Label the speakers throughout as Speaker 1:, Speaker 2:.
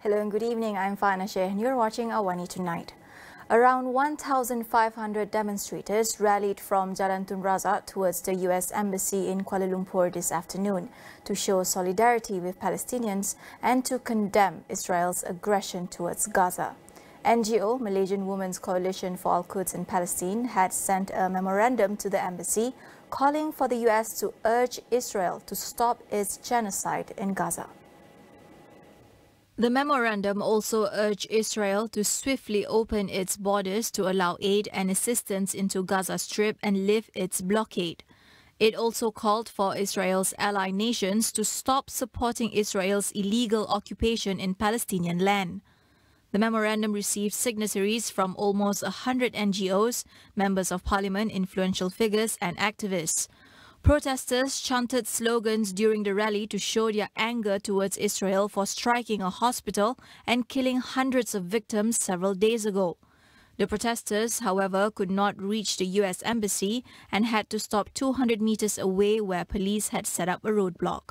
Speaker 1: Hello and good evening, I'm Farhana Sheikh and you're watching AWANI Tonight. Around 1,500 demonstrators rallied from Jalan Tun Razak towards the US Embassy in Kuala Lumpur this afternoon to show solidarity with Palestinians and to condemn Israel's aggression towards Gaza. NGO, Malaysian Women's Coalition for Al-Quds in Palestine, had sent a memorandum to the embassy calling for the US to urge Israel to stop its genocide in Gaza. The memorandum also urged Israel to swiftly open its borders to allow aid and assistance into Gaza Strip and lift its blockade. It also called for Israel's ally nations to stop supporting Israel's illegal occupation in Palestinian land. The memorandum received signatories from almost 100 NGOs, members of parliament, influential figures and activists. Protesters chanted slogans during the rally to show their anger towards Israel for striking a hospital and killing hundreds of victims several days ago. The protesters, however, could not reach the US Embassy and had to stop 200 meters away where police had set up a roadblock.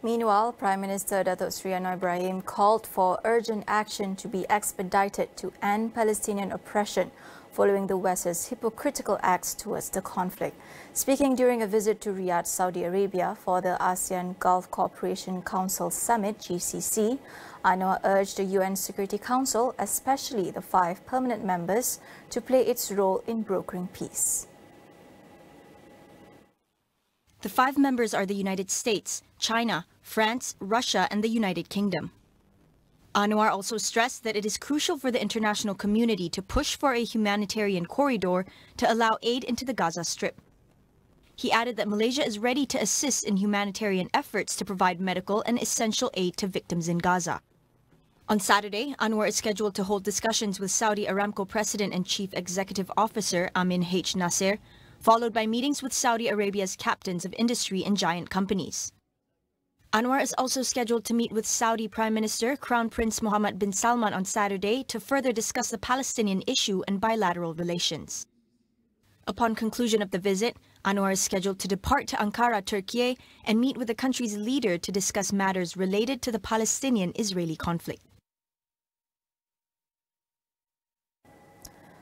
Speaker 1: Meanwhile, Prime Minister Datuk Seri Anwar Ibrahim called for urgent action to be expedited to end Palestinian oppression following the West's hypocritical acts towards the conflict. Speaking during a visit to Riyadh, Saudi Arabia for the ASEAN Gulf Cooperation Council Summit, GCC, Anwar urged the UN Security Council, especially the 5 permanent members, to play its role in brokering peace.
Speaker 2: The 5 members are the United States, China, France, Russia and the United Kingdom. Anwar also stressed that it is crucial for the international community to push for a humanitarian corridor to allow aid into the Gaza Strip. He added that Malaysia is ready to assist in humanitarian efforts to provide medical and essential aid to victims in Gaza. On Saturday, Anwar is scheduled to hold discussions with Saudi Aramco President and Chief Executive Officer Amin H. Nasser, followed by meetings with Saudi Arabia's captains of industry and giant companies. Anwar is also scheduled to meet with Saudi Prime Minister Crown Prince Mohammed bin Salman on Saturday to further discuss the Palestinian issue and bilateral relations. Upon conclusion of the visit, Anwar is scheduled to depart to Ankara, Turkey, and meet with the country's leader to discuss matters related to the Palestinian-Israeli conflict.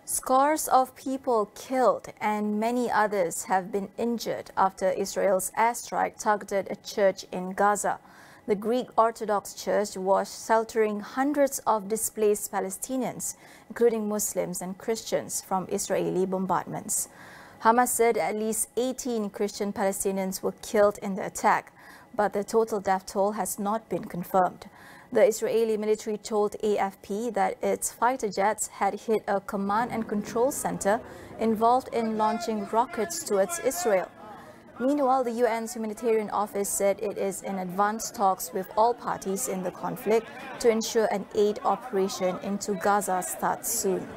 Speaker 1: Scores of people killed and many others have been injured after Israel's airstrike targeted a church in Gaza. The Greek Orthodox Church was sheltering hundreds of displaced Palestinians, including Muslims and Christians, from Israeli bombardments. Hamas said at least 18 Christian Palestinians were killed in the attack, but the total death toll has not been confirmed. The Israeli military told AFP that its fighter jets had hit a command and control center involved in launching rockets towards Israel. Meanwhile, the UN's humanitarian office said it is in advanced talks with all parties in the conflict to ensure an aid operation into Gaza starts soon.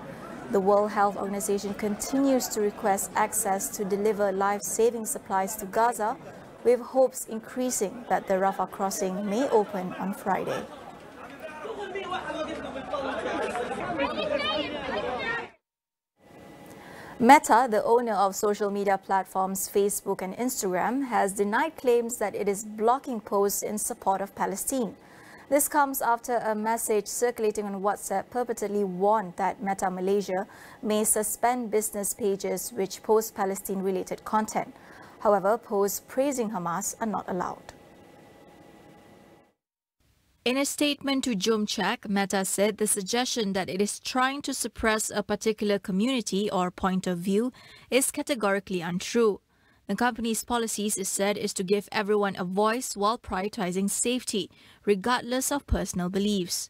Speaker 1: The World Health Organization continues to request access to deliver life-saving supplies to Gaza, with hopes increasing that the Rafah crossing may open on Friday. Meta, the owner of social media platforms Facebook and Instagram, has denied claims that it is blocking posts in support of Palestine. This comes after a message circulating on WhatsApp purportedly warned that Meta Malaysia may suspend business pages which post Palestine-related content. However, posts praising Hamas are not allowed. In a statement to Jomchak, Meta said the suggestion that it is trying to suppress a particular community or point of view is categorically untrue. The company's policies, it said, is to give everyone a voice while prioritizing safety, regardless of personal beliefs.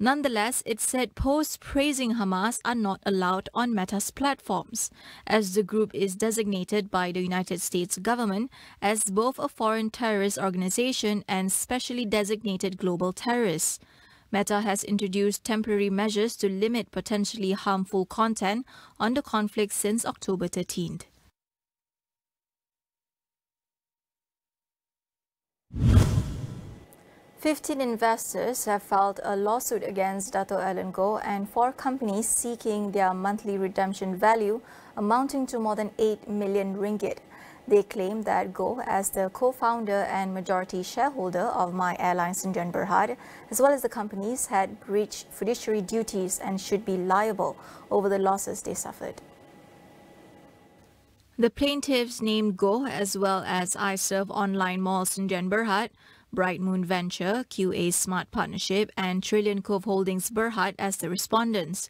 Speaker 1: Nonetheless, it said posts praising Hamas are not allowed on Meta's platforms, as the group is designated by the United States government as both a foreign terrorist organization and specially designated global terrorist. Meta has introduced temporary measures to limit potentially harmful content on the conflict since October 13th. Fifteen investors have filed a lawsuit against Dato' Alan Goh and 4 companies seeking their monthly redemption value amounting to more than 8 million ringgit. They claim that Goh, as the co-founder and majority shareholder of My Airlines St. Berhad, as well as the companies, had breached fiduciary duties and should be liable over the losses they suffered. The plaintiffs named Goh as well as iServe Online Mall St. Berhad, Bright Moon Venture, QA Smart Partnership and Trillion Cove Holdings Berhad as the respondents.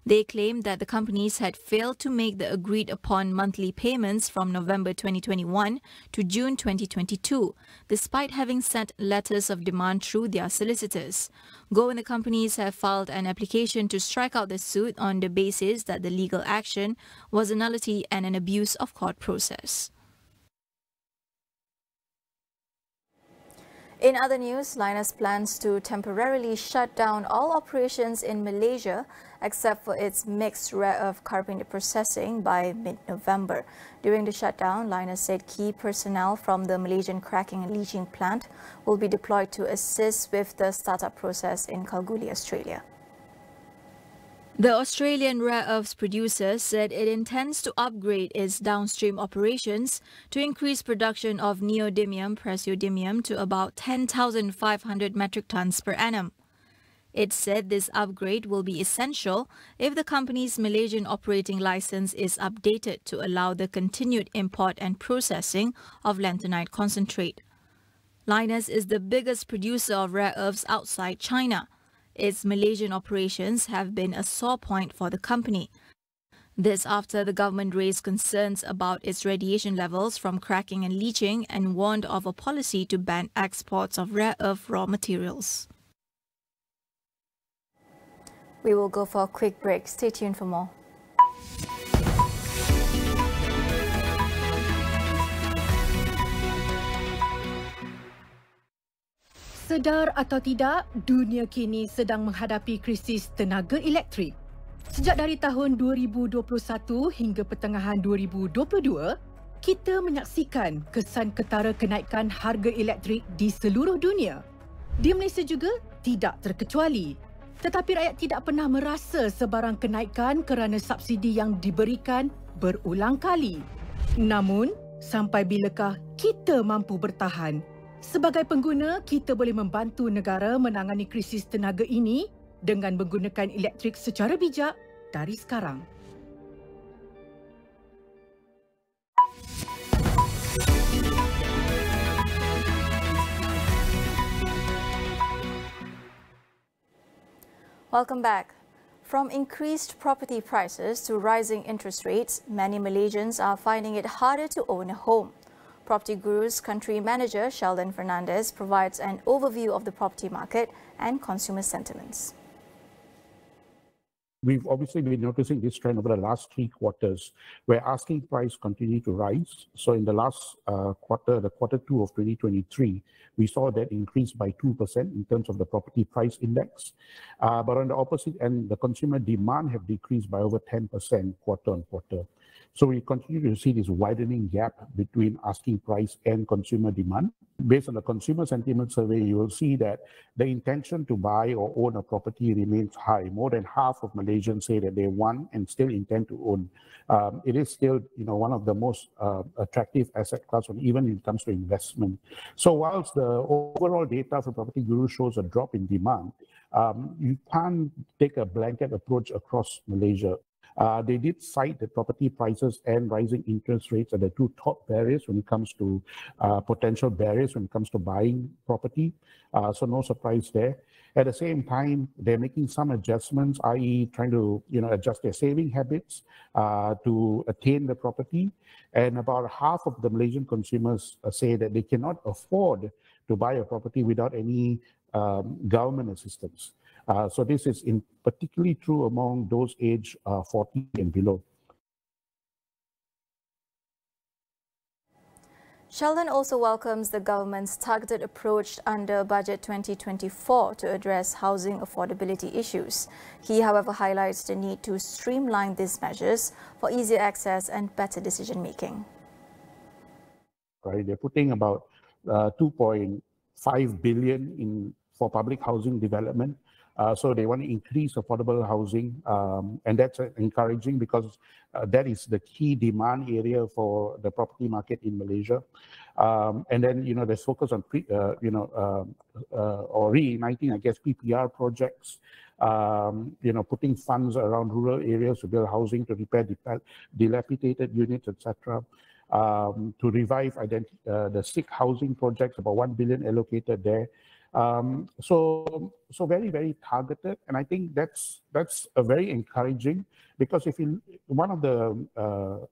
Speaker 1: They claimed that the companies had failed to make the agreed upon monthly payments from November 2021 to June 2022, despite having sent letters of demand through their solicitors. Goh and the companies have filed an application to strike out the suit on the basis that the legal action was a nullity and an abuse of court process. In other news, Linus plans to temporarily shut down all operations in Malaysia except for its mixed rare earth carbonate processing by mid-November. During the shutdown, Linus said key personnel from the Malaysian cracking and leaching plant will be deployed to assist with the startup process in Kalgoorlie, Australia. The Australian rare earths producer said it intends to upgrade its downstream operations to increase production of neodymium praseodymium to about 10,500 metric tons per annum. It said this upgrade will be essential if the company's Malaysian operating license is updated to allow the continued import and processing of lanthanide concentrate. Linus is the biggest producer of rare earths outside China. Its Malaysian operations have been a sore point for the company. This after the government raised concerns about its radiation levels from cracking and leaching and warned of a policy to ban exports of rare earth raw materials. We will go for a quick break. Stay tuned for more.
Speaker 3: Sedar atau tidak, dunia kini sedang menghadapi krisis tenaga elektrik. Sejak dari tahun 2021 hingga pertengahan 2022, kita menyaksikan kesan ketara kenaikan harga elektrik di seluruh dunia. Di Malaysia juga tidak terkecuali. Tetapi rakyat tidak pernah merasa sebarang kenaikan kerana subsidi yang diberikan berulang kali. Namun, sampai bilakah kita mampu bertahan? Sebagai pengguna, kita boleh membantu negara menangani krisis tenaga ini dengan menggunakan elektrik secara bijak dari sekarang.
Speaker 1: Welcome back. From increased property prices to rising interest rates, many Malaysians are finding it harder to own a home. Property Guru's country manager Sheldon Fernandez provides an overview of the property market and consumer sentiments.
Speaker 4: We've obviously been noticing this trend over the last 3 quarters, where asking price continue to rise. So in the last quarter, the quarter 2 of 2023, we saw that increase by 2% in terms of the property price index. But on the opposite end, the consumer demand have decreased by over 10% quarter on quarter. So we continue to see this widening gap between asking price and consumer demand. Based on the consumer sentiment survey, you will see that the intention to buy or own a property remains high. More than half of Malaysians say that they want and still intend to own. It is still, one of the most attractive asset class, even when it comes to investment. So whilst the overall data for Property Guru shows a drop in demand, you can't take a blanket approach across Malaysia. They did cite that property prices and rising interest rates are the 2 top barriers when it comes to potential barriers when it comes to buying property. So no surprise there. At the same time, they're making some adjustments, i.e. trying to adjust their saving habits to attain the property. And about half of the Malaysian consumers say that they cannot afford to buy a property without any government assistance. So this is particularly true among those aged 40 and below.
Speaker 1: Sheldon also welcomes the government's targeted approach under Budget 2024 to address housing affordability issues. He, however, highlights the need to streamline these measures for easier access and better decision-making.
Speaker 4: Right, they're putting about 2.5 billion for public housing development. So they want to increase affordable housing, and that's encouraging because that is the key demand area for the property market in Malaysia. And then, there's focus on, or reigniting, I guess, PPR projects, putting funds around rural areas to build housing, to repair dilapidated units, etc. To revive the sick housing projects, about 1 billion allocated there. So very, very targeted, and I think that's a very encouraging, because one of the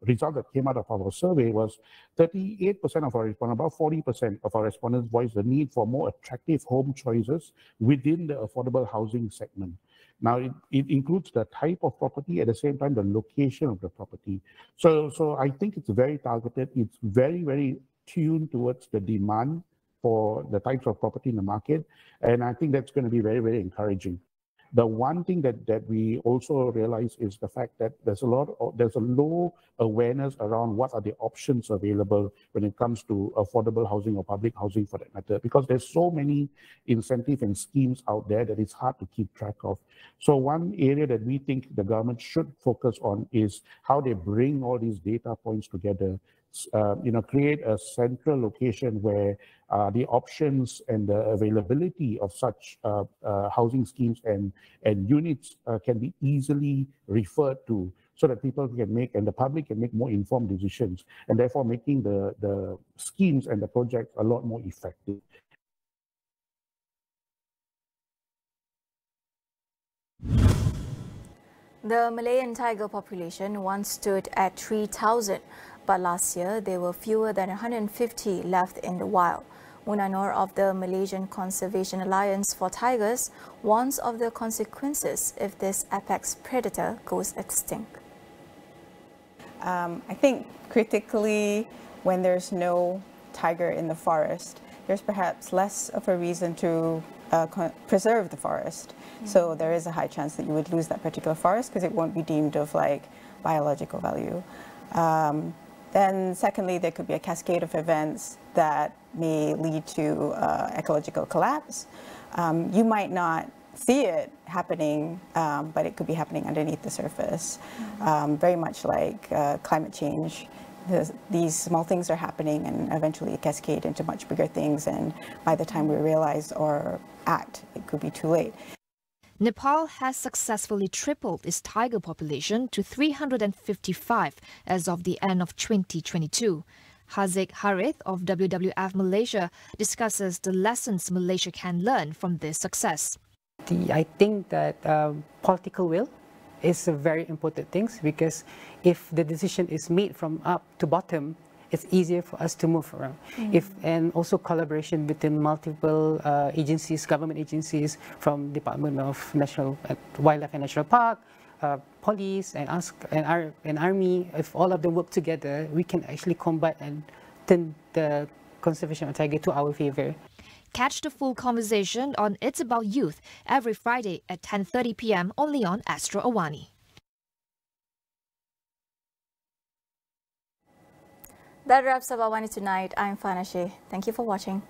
Speaker 4: results that came out of our survey was 38% of our respondents, about 40% of our respondents voiced the need for more attractive home choices within the affordable housing segment. Now, it includes the type of property, at the same time, the location of the property. So I think it's very targeted. It's very, very tuned towards the demand for the types of property in the market. And I think that's going to be very, very encouraging. The one thing that we also realize is the fact that there's a low awareness around what are the options available when it comes to affordable housing or public housing, for that matter, because there's so many incentives and schemes out there that it's hard to keep track of. So one area that we think the government should focus on is how they bring all these data points together, create a central location where the options and the availability of such housing schemes and units can be easily referred to, so that people can make, and the public can make, more informed decisions, and therefore making the schemes and the projects a lot more effective.
Speaker 1: The Malayan tiger population once stood at 3,000, but last year there were fewer than 150 left in the wild. Munanor of the Malaysian Conservation Alliance for Tigers warns of the consequences if this apex predator goes extinct.
Speaker 5: I think critically, when there's no tiger in the forest, there's perhaps less of a reason to preserve the forest. So there is a high chance that you would lose that particular forest because it won't be deemed of biological value. Then secondly, there could be a cascade of events that may lead to ecological collapse. You might not see it happening, but it could be happening underneath the surface. Very much like climate change. These small things are happening and eventually cascade into much bigger things, and by the time we realize or act, it could be too late.
Speaker 6: Nepal has successfully tripled its tiger population to 355 as of the end of 2022. Haziq Harith of WWF Malaysia discusses the lessons Malaysia can learn from this success.
Speaker 7: I think that political will is a very important thing, because if the decision is made from up to bottom, it's easier for us to move around. And also collaboration between multiple agencies, government agencies, from Department of Wildlife and National Park, police, and army. If all of them work together, we can actually combat and turn the conservation of tiger to our favor.
Speaker 6: Catch the full conversation on It's About Youth every Friday at 10:30 p.m. only on Astro AWANI.
Speaker 1: That wraps up AWANI Tonight. I'm Farhana Sheikh. Thank you for watching.